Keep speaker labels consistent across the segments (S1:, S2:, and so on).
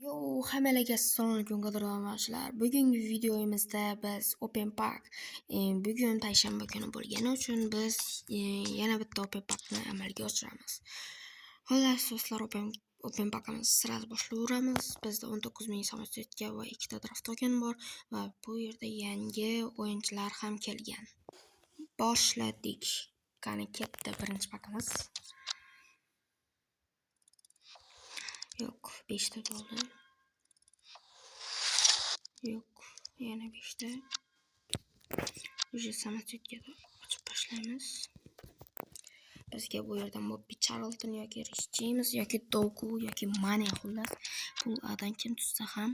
S1: Yo, hammalarga assalomu alaykum qadrdonlar. Bugungi videomizda biz Open Pack bugun payshanba kuni bo'lgani uchun biz yana bitta Open Packni amalga oshiramiz. Xullas, do'stlar, Open Packimizni sirasi boshlayveramiz. Bizda 19000 samosiyotga va 2 ta draft token bor va bu yerda yangi o'yinchilar ham kelgan. Boshladik. Qani ketdi birinchi pakimiz. Yo'q, 5 ta bo'ldi. Yo'q, yana 5 ta. Уже samosiyotga ochib tashlaymiz. Bizga bu yerdan Bobby Charlton yoki Reece James yoki Doku yoki Mane, xullas pullardan kim tutsa ham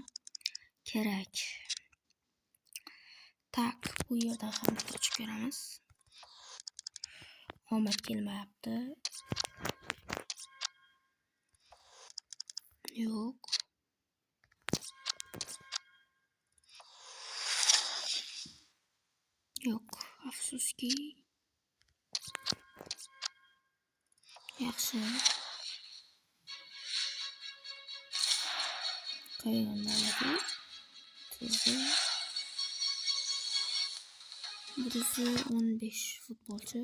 S1: kerak. Tak, bu yerdan ham bitta ochib ko'ramiz. Omad kelmayapti. Yo'q. Yo'q, afsuski. Yaxshi. Qayerdalar? Birisi 15 futbolchi.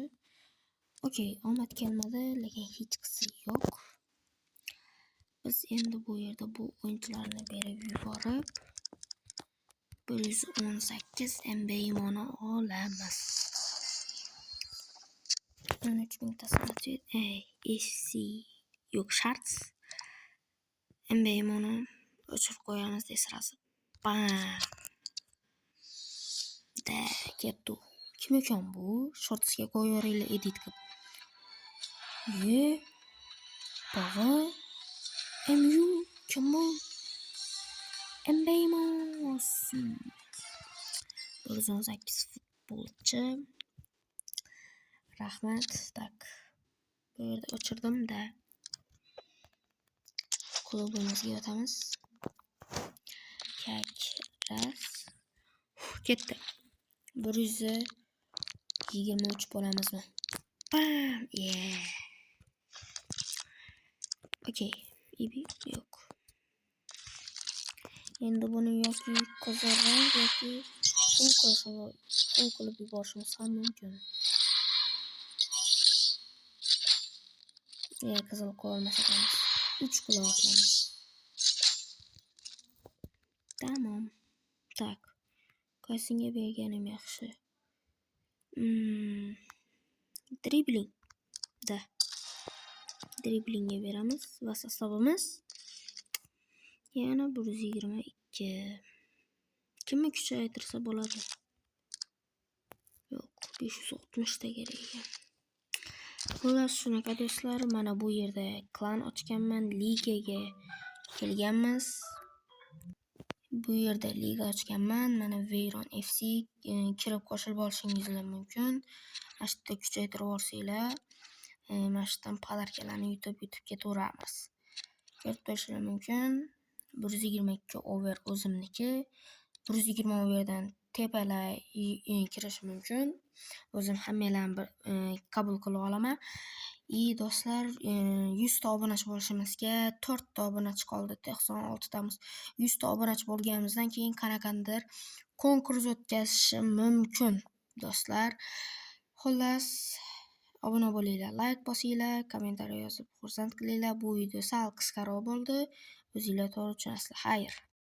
S1: Okey, omad kelmadi, lekin hech qisi yo'q. Biz endi bu yerda bu o'yinchilarni berib yuborib 118 MBI'ni olamiz. 13000 ta samosiyot. FC yo'q, shart. MBI'ni o'chirib qo'yamiz desrasi. Bam. Da, ketdi. Kim ekan bu? Shortsga qo'yaveringlar edit qilib. Baba. MU kim bu? MBI'miz. 118 futbolchi. Rahmat. Tak. Bu yerda o'chirdim-da. Klubimizga o'tamiz. Ras. Ketdi. 123 bo'lamizmi? Bam! Okey. Ibi yo'q. Endi buni yoki qizargan yoki qilib yuborishimiz ham mumkin. Qizil qo'yolmas ekanmiz. 3 kilo ekanmiz. Tamam. Tak. Qaysiga berganim yaxshi? Dribling. Da. Driblingga beramiz va sostavimiz yana 122. Kimni kuchaytirsa bo'ladi? Yo'q, 560 ta kerak ekan. Xullas, shunaqa do'stlar, mana bu yerda klan ochganman, ligaga kelganmiz. Bu yerda liga ochganman. Mana Veyron FC kirib qo'shilib olishingiz mumkin. Mana shu yerda kuchaytirib olsanglar, mana shu yerdan podarkalarni yutib ketaveramiz. Ko'rib qo'yishingiz mumkin. 122 over o'zimniki. 120 overdan tepalar kirishi mumkin. O'zim hammalarni qabul qilib olaman. Do'stlar, 100 ta obunachi bo'lishimizga 4 ta obunachi qoldi. 96 tamiz. 100 ta obunachi bo'lganimizdan keyin qanaqandir konkurs o'tkazishim mumkin, do'stlar. Xullas, obuna bo'linglar, like bosinglar, kommentariy yozib xursand qilinglar. Bu video sal qisqaroq bo'ldi. O'zingizlar to'g'ri tushunasizlar. Xayr.